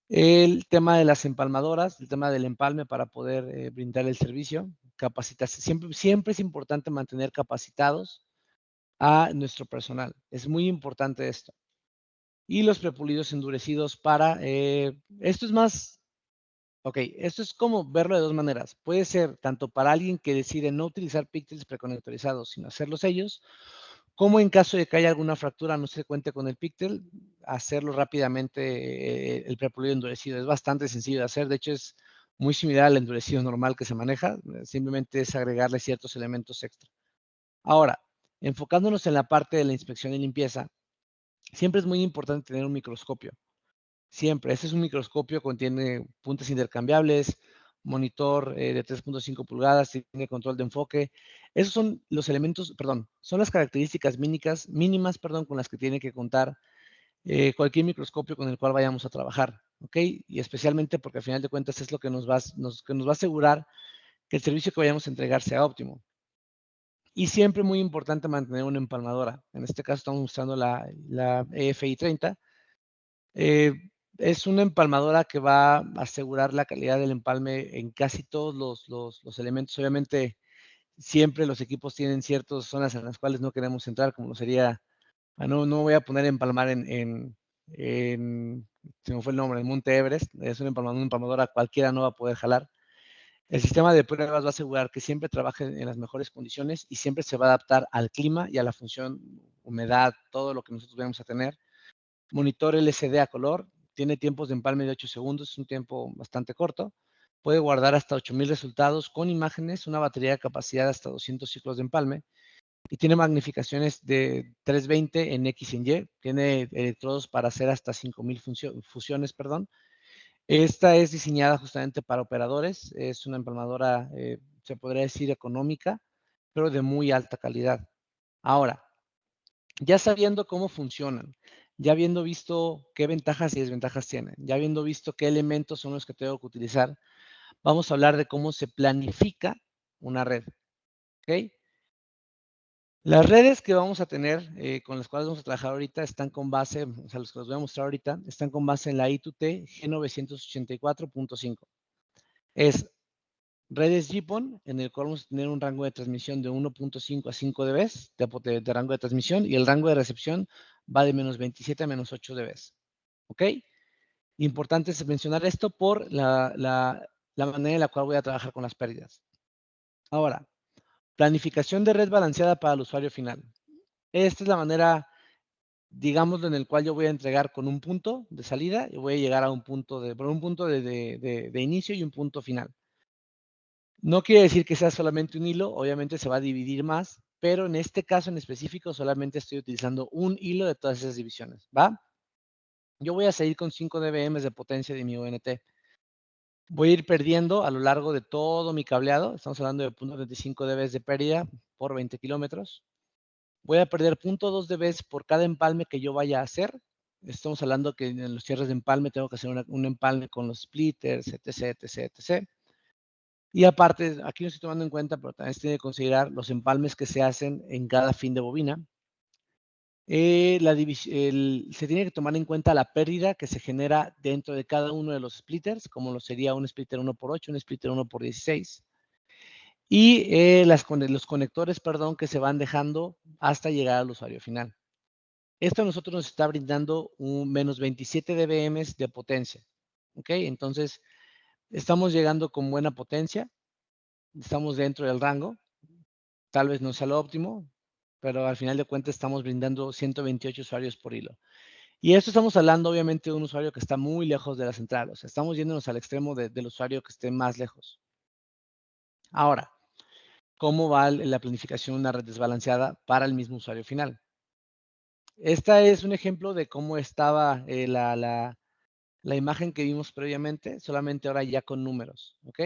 El tema de las empalmadoras, el tema del empalme para poder brindar el servicio, capacitación, siempre es importante mantener capacitados a nuestro personal, es muy importante esto. Y los prepulidos endurecidos para, esto es más, esto es como verlo de dos maneras. Puede ser tanto para alguien que decide no utilizar píxeles preconectorizados, sino hacerlos ellos, como en caso de que haya alguna fractura, no se cuente con el píxel, hacerlo rápidamente el prepulido endurecido. Es bastante sencillo de hacer, de hecho es muy similar al endurecido normal que se maneja, simplemente es agregarle ciertos elementos extra. Ahora, enfocándonos en la parte de la inspección y limpieza, siempre es muy importante tener un microscopio. Siempre. Este es un microscopio, contiene puntas intercambiables, monitor de 3.5 pulgadas, tiene control de enfoque. Esos son los elementos, perdón, son las características mínimas, perdón, con las que tiene que contar cualquier microscopio con el cual vayamos a trabajar, ¿ok? Y especialmente porque al final de cuentas es lo que que nos va a asegurar que el servicio que vayamos a entregar sea óptimo. Y siempre muy importante mantener una empalmadora. En este caso estamos usando la EFI 30. Eh, es una empalmadora que va a asegurar la calidad del empalme en casi todos los elementos. Obviamente, siempre los equipos tienen ciertas zonas en las cuales no queremos entrar, como sería, no voy a poner empalmar se me fue el nombre, en Monte Everest. Es una empalmadora cualquiera no va a poder jalar. El sistema de pruebas va a asegurar que siempre trabaje en las mejores condiciones y siempre se va a adaptar al clima y a la función, humedad, todo lo que nosotros vamos a tener. Monitor LCD a color, tiene tiempos de empalme de 8 segundos, es un tiempo bastante corto. Puede guardar hasta 8000 resultados con imágenes, una batería de capacidad de hasta 200 ciclos de empalme y tiene magnificaciones de 320 en X y en Y. Tiene electrodos para hacer hasta 5000 fusiones, perdón. Esta es diseñada justamente para operadores, es una empalmadora, se podría decir económica, pero de muy alta calidad. Ahora, ya sabiendo cómo funcionan, ya habiendo visto qué ventajas y desventajas tienen, ya habiendo visto qué elementos son los que tengo que utilizar, vamos a hablar de cómo se planifica una red, ¿ok? Las redes que vamos a tener, con las cuales vamos a trabajar ahorita, están con base, o sea, los que les voy a mostrar ahorita, están con base en la I2T G984.5. Es redes GPON, en el cual vamos a tener un rango de transmisión de 1.5 a 5 dB de rango de transmisión y el rango de recepción va de menos 27 a menos 8 dB. ¿Ok? Importante es mencionar esto por la manera en la cual voy a trabajar con las pérdidas. Ahora, planificación de red balanceada para el usuario final. Esta es la manera, digámoslo, en el cual yo voy a entregar con un punto de salida y voy a llegar a un punto de inicio y un punto final. No quiere decir que sea solamente un hilo, obviamente se va a dividir más, pero en este caso en específico solamente estoy utilizando un hilo de todas esas divisiones, ¿va? Yo voy a seguir con 5 dBm de potencia de mi ONT. Voy a ir perdiendo a lo largo de todo mi cableado, estamos hablando de 0.25 dB de pérdida por 20 kilómetros. Voy a perder 0.2 dB por cada empalme que yo vaya a hacer. Estamos hablando que en los cierres de empalme tengo que hacer un empalme con los splitters, etc, etc, etc. Y aparte, aquí no estoy tomando en cuenta, pero también se tiene que considerar los empalmes que se hacen en cada fin de bobina. Se tiene que tomar en cuenta la pérdida que se genera dentro de cada uno de los splitters, como lo sería un splitter 1x8, un splitter 1x16. Y los conectores, perdón, que se van dejando hasta llegar al usuario final. Esto a nosotros nos está brindando un menos 27 dBm de potencia. ¿Ok? Entonces, estamos llegando con buena potencia. Estamos dentro del rango. Tal vez no sea lo óptimo, pero al final de cuentas estamos brindando 128 usuarios por hilo. Y esto estamos hablando obviamente de un usuario que está muy lejos de la central, o sea, estamos yéndonos al extremo del usuario que esté más lejos. Ahora, ¿cómo va la planificación de una red desbalanceada para el mismo usuario final? Esta es un ejemplo de cómo estaba la imagen que vimos previamente, solamente ahora ya con números, ¿ok?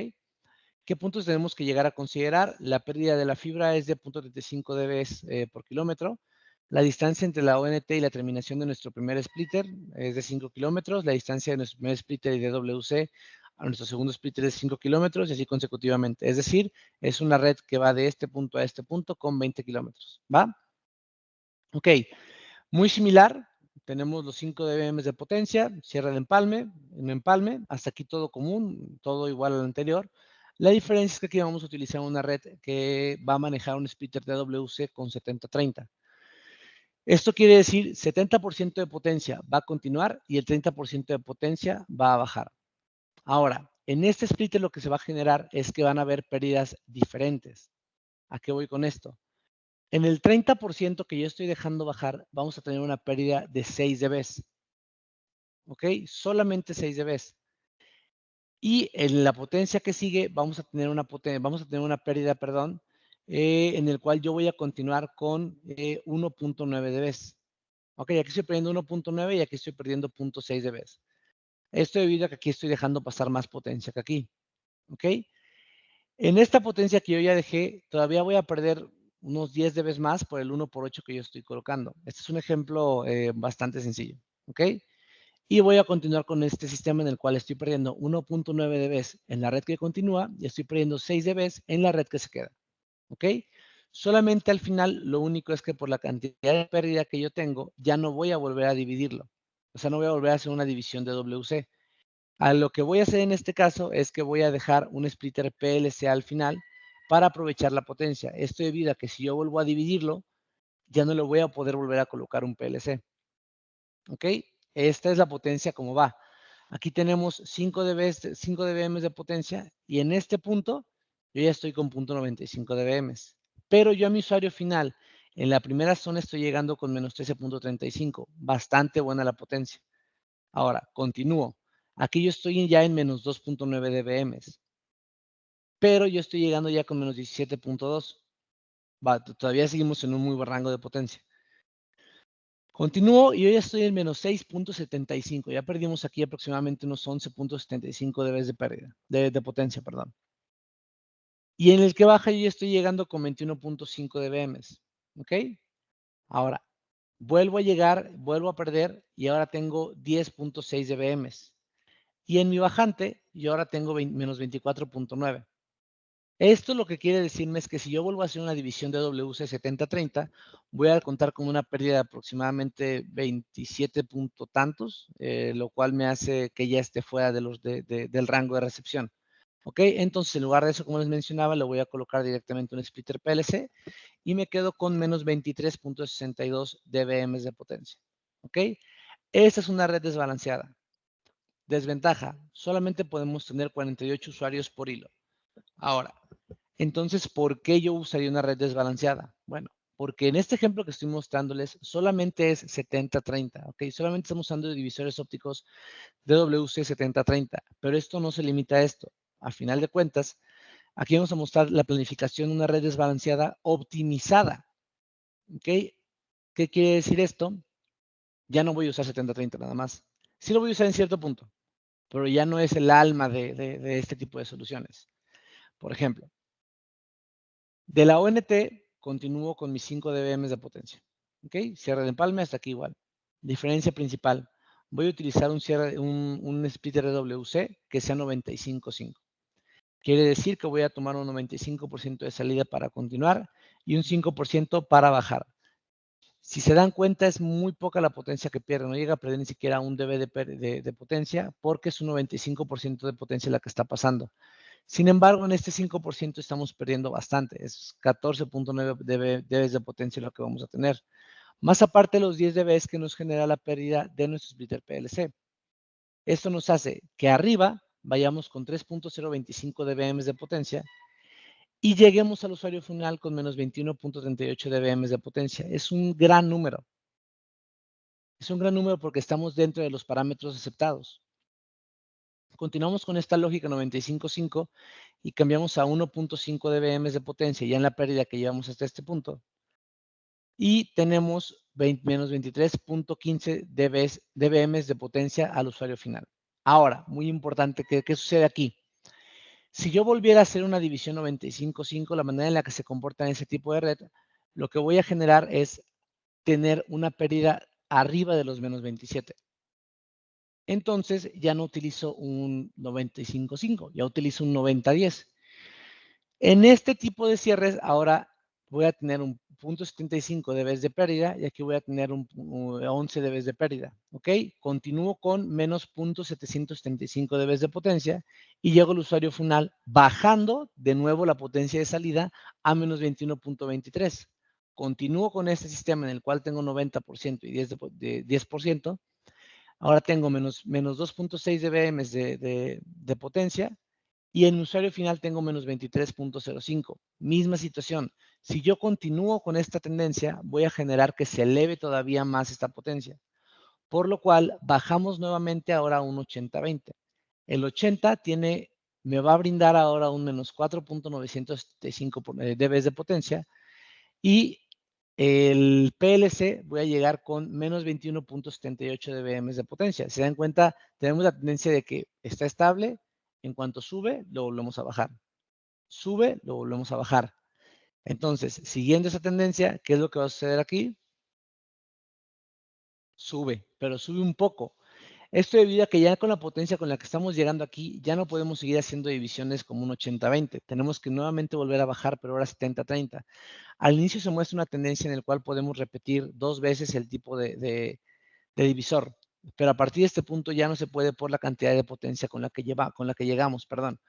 ¿Qué puntos tenemos que llegar a considerar? La pérdida de la fibra es de 0.35 dB por kilómetro. La distancia entre la ONT y la terminación de nuestro primer splitter es de 5 kilómetros. La distancia de nuestro primer splitter y de WC a nuestro segundo splitter es 5 kilómetros y así consecutivamente. Es decir, es una red que va de este punto a este punto con 20 kilómetros. ¿Va? Ok, muy similar. Tenemos los 5 dBm de potencia, cierre de empalme, un empalme, hasta aquí todo común, todo igual al anterior. La diferencia es que aquí vamos a utilizar una red que va a manejar un splitter DWC con 70-30. Esto quiere decir 70% de potencia va a continuar y el 30% de potencia va a bajar. Ahora, en este splitter lo que se va a generar es que van a haber pérdidas diferentes. ¿A qué voy con esto? En el 30% que yo estoy dejando bajar, vamos a tener una pérdida de 6 dB. ¿Ok? Solamente 6 dB. Y en la potencia que sigue vamos a tener una pérdida, perdón, en el cual yo voy a continuar con 1.9 dB. Ok, aquí estoy perdiendo 1.9 y aquí estoy perdiendo 0.6 dB. Esto debido a que aquí estoy dejando pasar más potencia que aquí. ¿Ok? En esta potencia que yo ya dejé, todavía voy a perder unos 10 dB más por el 1 por 8 que yo estoy colocando. Este es un ejemplo bastante sencillo. ¿Ok? Y voy a continuar con este sistema en el cual estoy perdiendo 1.9 dB en la red que continúa y estoy perdiendo 6 dB en la red que se queda. ¿Ok? Solamente al final, lo único es que por la cantidad de pérdida que yo tengo, ya no voy a volver a dividirlo. O sea, no voy a volver a hacer una división de WC. A lo que voy a hacer en este caso es que voy a dejar un splitter PLC al final para aprovechar la potencia. Esto debido a que si yo vuelvo a dividirlo, ya no le voy a poder volver a colocar un PLC. ¿Ok? Esta es la potencia como va. Aquí tenemos 5 dBm de potencia y en este punto yo ya estoy con 0.95 dBm. Pero yo a mi usuario final, en la primera zona estoy llegando con menos 13.35. Bastante buena la potencia. Ahora, continúo. Aquí yo estoy ya en menos 2.9 dBm. Pero yo estoy llegando ya con menos 17.2. Todavía seguimos en un muy buen rango de potencia. Continúo y yo ya estoy en menos 6.75. Ya perdimos aquí aproximadamente unos 11.75 dB de pérdida, de potencia, perdón. Y en el que baja yo ya estoy llegando con 21.5 dBm. ¿Ok? Ahora, vuelvo a llegar, vuelvo a perder y ahora tengo 10.6 dBm. Y en mi bajante, yo ahora tengo menos 24.9. Esto lo que quiere decirme es que si yo vuelvo a hacer una división de WC 70-30, voy a contar con una pérdida de aproximadamente 27 punto tantos, lo cual me hace que ya esté fuera del rango de recepción. ¿Ok? Entonces, en lugar de eso, como les mencionaba, le voy a colocar directamente un splitter PLC y me quedo con menos 23.62 dBm de potencia. ¿Ok? Esta es una red desbalanceada. Desventaja, solamente podemos tener 48 usuarios por hilo. Ahora, entonces, ¿por qué yo usaría una red desbalanceada? Bueno, porque en este ejemplo que estoy mostrándoles solamente es 70-30, ¿ok? Solamente estamos usando divisores ópticos DWC 70-30, pero esto no se limita a esto. A final de cuentas, aquí vamos a mostrar la planificación de una red desbalanceada optimizada, ¿ok? ¿Qué quiere decir esto? Ya no voy a usar 70-30 nada más. Sí lo voy a usar en cierto punto, pero ya no es el alma de este tipo de soluciones. Por ejemplo, de la ONT continúo con mis 5 dBm de potencia. ¿Ok? Cierre de empalme hasta aquí igual. Diferencia principal. Voy a utilizar un splitter de WC que sea 95.5. Quiere decir que voy a tomar un 95% de salida para continuar y un 5% para bajar. Si se dan cuenta, es muy poca la potencia que pierde. No llega a perder ni siquiera un dB de potencia porque es un 95% de potencia la que está pasando. Sin embargo, en este 5% estamos perdiendo bastante. Es 14.9 dB de potencia lo que vamos a tener. Más aparte los 10 dB que nos genera la pérdida de nuestro splitter PLC. Esto nos hace que arriba vayamos con 3.025 dBm de potencia y lleguemos al usuario final con menos 21.38 dBm de potencia. Es un gran número. Es un gran número porque estamos dentro de los parámetros aceptados. Continuamos con esta lógica 95.5 y cambiamos a 1.5 dBm de potencia ya en la pérdida que llevamos hasta este punto. Y tenemos menos 23.15 dBm de potencia al usuario final. Ahora, muy importante, ¿qué sucede aquí? Si yo volviera a hacer una división 95.5, la manera en la que se comporta en ese tipo de red, lo que voy a generar es tener una pérdida arriba de los menos 27. Entonces ya no utilizo un 95.5, ya utilizo un 90.10. En este tipo de cierres, ahora voy a tener un 0.75 dB de pérdida y aquí voy a tener un 11 dB de pérdida. ¿Ok? Continúo con menos 0.735 dB de potencia y llego al usuario final bajando de nuevo la potencia de salida a menos 21.23. Continúo con este sistema en el cual tengo 90% y 10%. Ahora tengo menos 2.6 dBm de potencia y en usuario final tengo menos 23.05. Misma situación. Si yo continúo con esta tendencia, voy a generar que se eleve todavía más esta potencia. Por lo cual, bajamos nuevamente ahora a un 80-20. El 80 tiene me va a brindar ahora un menos 4.975 dB de potencia, y el PLC voy a llegar con menos 21.78 dBm de potencia. Si se dan cuenta, tenemos la tendencia de que está estable, en cuanto sube, lo volvemos a bajar. Sube, lo volvemos a bajar. Entonces, siguiendo esa tendencia, ¿qué es lo que va a suceder aquí? Sube, pero sube un poco. Esto debido a que ya con la potencia con la que estamos llegando aquí, ya no podemos seguir haciendo divisiones como un 80-20. Tenemos que nuevamente volver a bajar, pero ahora 70-30. Al inicio se muestra una tendencia en la cual podemos repetir 2 veces el tipo de divisor, pero a partir de este punto ya no se puede por la cantidad de potencia con la que llegamos, perdón.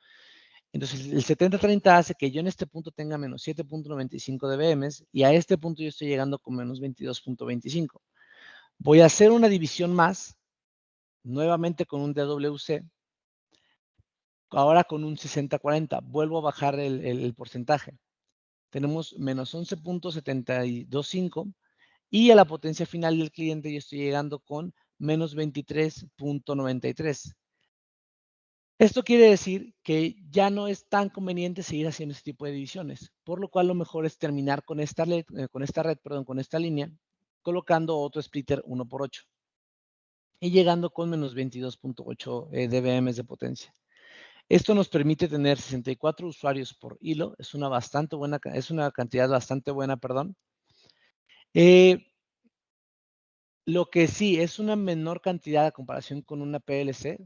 Entonces, el 70-30 hace que yo en este punto tenga menos 7.95 dBm y a este punto yo estoy llegando con menos 22.25. Voy a hacer una división más, nuevamente con un DWC, ahora con un 60-40. Vuelvo a bajar el porcentaje. Tenemos menos 11.725 y a la potencia final del cliente yo estoy llegando con menos 23.93. Esto quiere decir que ya no es tan conveniente seguir haciendo este tipo de divisiones, por lo cual lo mejor es terminar con esta línea, colocando otro splitter 1x8 y llegando con menos 22.8 dBm de potencia. Esto nos permite tener 64 usuarios por hilo, es una cantidad bastante buena, perdón. Lo que sí es una menor cantidad a comparación con una PLC,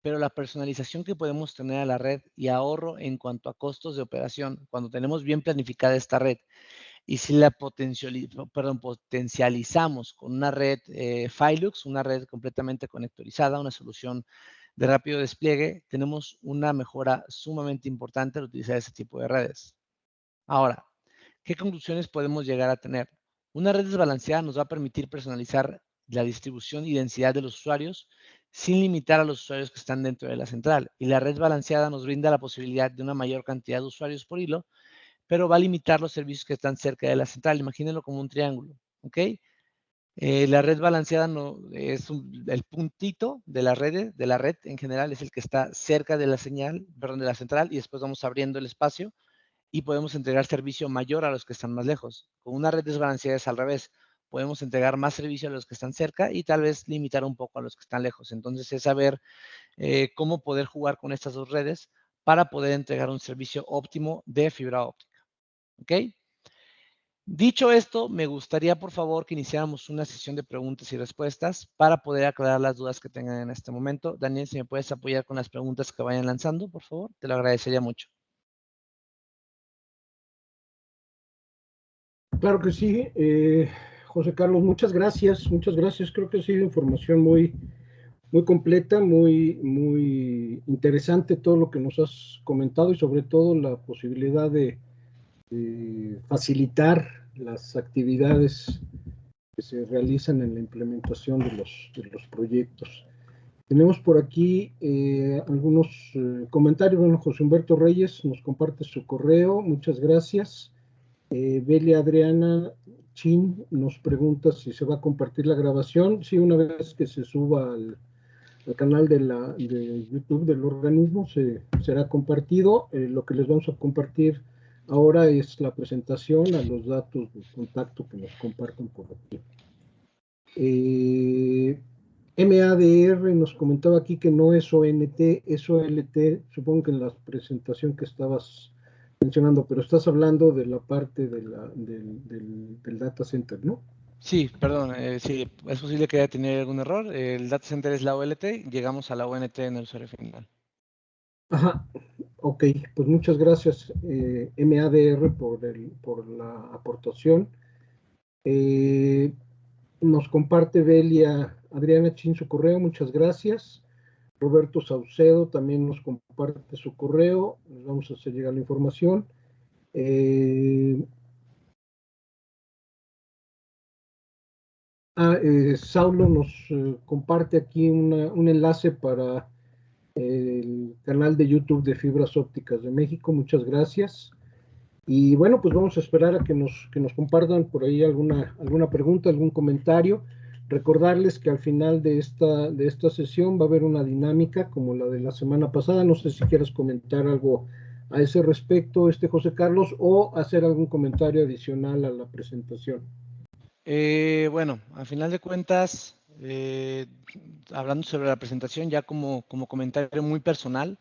pero la personalización que podemos tener a la red y ahorro en cuanto a costos de operación, cuando tenemos bien planificada esta red, y si la potencializamos con una red Filux, una red completamente conectorizada, una solución de rápido despliegue, tenemos una mejora sumamente importante al utilizar este tipo de redes. Ahora, ¿qué conclusiones podemos llegar a tener? Una red desbalanceada nos va a permitir personalizar la distribución y densidad de los usuarios sin limitar a los usuarios que están dentro de la central. Y la red balanceada nos brinda la posibilidad de una mayor cantidad de usuarios por hilo, pero va a limitar los servicios que están cerca de la central. Imagínenlo como un triángulo, ¿ok? La red balanceada no, es el puntito de la red en general es el que está cerca de la señal, perdón, de la central, y después vamos abriendo el espacio y podemos entregar servicio mayor a los que están más lejos. Con una red desbalanceada es al revés. Podemos entregar más servicio a los que están cerca y tal vez limitar un poco a los que están lejos. Entonces es saber cómo poder jugar con estas dos redes para poder entregar un servicio óptimo de fibra óptica. ¿Ok? Dicho esto, me gustaría por favor que iniciáramos una sesión de preguntas y respuestas para poder aclarar las dudas que tengan en este momento. Daniel, si me puedes apoyar con las preguntas que vayan lanzando, por favor, te lo agradecería mucho. Claro que sí, José Carlos, muchas gracias. Creo que ha sido información muy completa, muy interesante todo lo que nos has comentado y sobre todo la posibilidad de facilitar las actividades que se realizan en la implementación de los proyectos. Tenemos por aquí algunos comentarios. Bueno, José Humberto Reyes nos comparte su correo, muchas gracias. Belia Adriana Chin nos pregunta si se va a compartir la grabación. Sí, una vez que se suba al canal de YouTube del organismo será compartido. Lo que les vamos a compartir ahora es la presentación a los datos de contacto que nos comparten por aquí. MADR nos comentaba aquí que no es ONT, es OLT, supongo que en la presentación que estabas mencionando, pero estás hablando de la parte del data center, ¿no? Sí, perdón, sí, es posible que haya tenido algún error. El data center es la OLT, llegamos a la ONT en el usuario final. Ajá, ok, pues muchas gracias MADR por la aportación. Nos comparte Belia Adriana Chin su correo, muchas gracias. Roberto Saucedo también nos comparte su correo, les vamos a hacer llegar la información. Saulo nos comparte aquí un enlace para el canal de YouTube de Fibras Ópticas de México, muchas gracias. Y bueno, pues vamos a esperar a que nos compartan por ahí alguna pregunta, algún comentario. Recordarles que al final de esta sesión va a haber una dinámica como la de la semana pasada. No sé si quieres comentar algo a ese respecto, José Carlos, o hacer algún comentario adicional a la presentación. Bueno, al final de cuentas, hablando sobre la presentación, ya como comentario muy personal,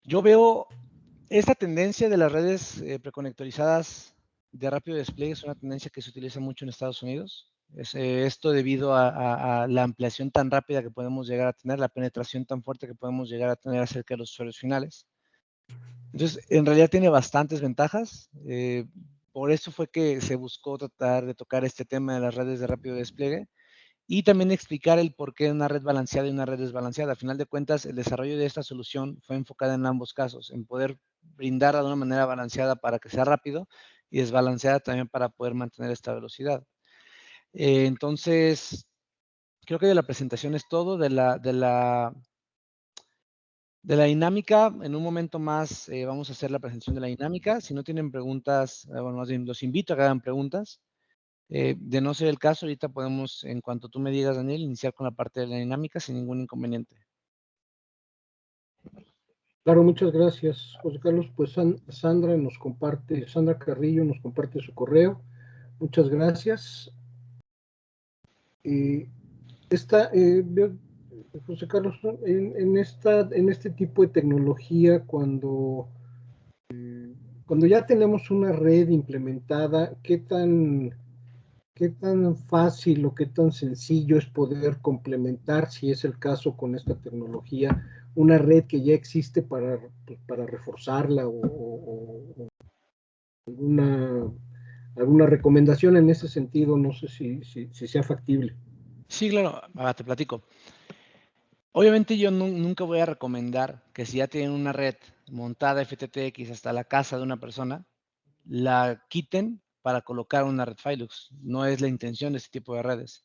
yo veo esta tendencia de las redes preconectorizadas de rápido despliegue es una tendencia que se utiliza mucho en Estados Unidos. Esto debido a la ampliación tan rápida que podemos llegar a tener, la penetración tan fuerte que podemos llegar a tener acerca de los usuarios finales. Entonces, en realidad tiene bastantes ventajas. Por eso fue que se buscó tratar de tocar este tema de las redes de rápido despliegue y también explicar el por qué una red balanceada y una red desbalanceada. Al final de cuentas, el desarrollo de esta solución fue enfocada en ambos casos, en poder brindarla de una manera balanceada para que sea rápido y desbalanceada también para poder mantener esta velocidad. Entonces, creo que de la presentación es todo. De la dinámica, en un momento más vamos a hacer la presentación de la dinámica. Si no tienen preguntas, bueno, más bien los invito a que hagan preguntas. De no ser el caso, ahorita podemos, en cuanto tú me digas, Daniel, iniciar con la parte de la dinámica sin ningún inconveniente. Claro, muchas gracias, José Carlos. Pues Sandra Carrillo nos comparte su correo. Muchas gracias. José Carlos, en este tipo de tecnología, cuando ya tenemos una red implementada, ¿qué tan fácil o qué tan sencillo es poder complementar, si es el caso con esta tecnología, una red que ya existe para reforzarla o alguna recomendación en ese sentido? No sé si sea factible. Sí, claro, te platico. Obviamente yo nunca voy a recomendar que si ya tienen una red montada FTTX hasta la casa de una persona, la quiten para colocar una red Filux. No es la intención de este tipo de redes.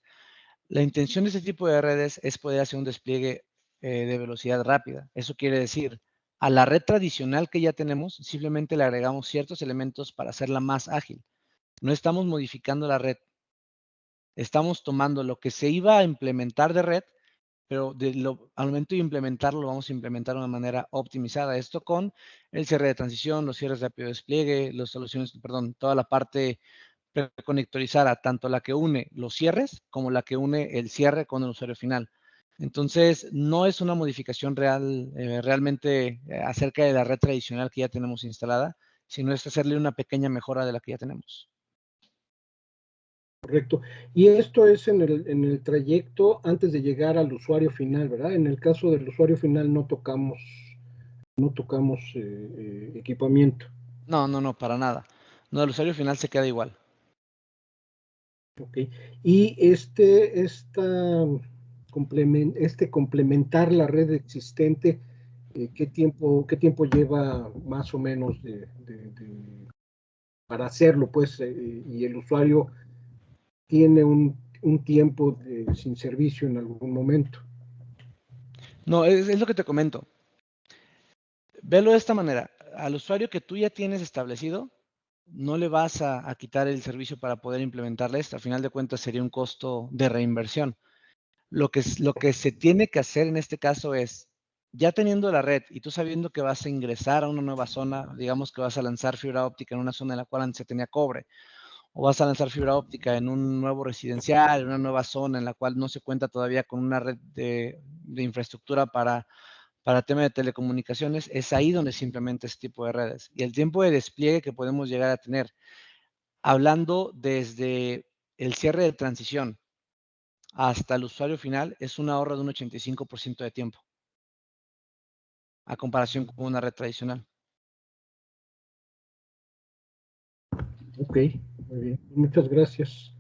La intención de este tipo de redes es poder hacer un despliegue de velocidad rápida. Eso quiere decir, a la red tradicional que ya tenemos, simplemente le agregamos ciertos elementos para hacerla más ágil. No estamos modificando la red. Estamos tomando lo que se iba a implementar de red, pero al momento de implementarlo, lo vamos a implementar de una manera optimizada. Esto con el cierre de transición, los cierres de rápido despliegue, las soluciones, perdón, toda la parte preconectorizada, tanto la que une los cierres como la que une el cierre con el usuario final. Entonces, no es una modificación realmente acerca de la red tradicional que ya tenemos instalada, sino es hacerle una pequeña mejora de la que ya tenemos. Correcto. Y esto es en el trayecto antes de llegar al usuario final, ¿verdad? En el caso del usuario final no tocamos equipamiento. No, para nada. No, el usuario final se queda igual. Ok. Y complementar la red existente, ¿qué tiempo lleva más o menos para hacerlo? Pues, y el usuario tiene un tiempo sin servicio en algún momento. No, es lo que te comento. Velo de esta manera. Al usuario que tú ya tienes establecido, no le vas a quitar el servicio para poder implementarle esto. Al final de cuentas sería un costo de reinversión. Lo que se tiene que hacer en este caso es, ya teniendo la red y tú sabiendo que vas a ingresar a una nueva zona, digamos que vas a lanzar fibra óptica en una zona en la cual antes se tenía cobre, o vas a lanzar fibra óptica en un nuevo residencial, en una nueva zona en la cual no se cuenta todavía con una red de infraestructura para tema de telecomunicaciones, es ahí donde se implementa este tipo de redes. Y el tiempo de despliegue que podemos llegar a tener, hablando desde el cierre de transición hasta el usuario final, es un ahorro de un 85% de tiempo, a comparación con una red tradicional. Ok, muy bien. Muchas gracias.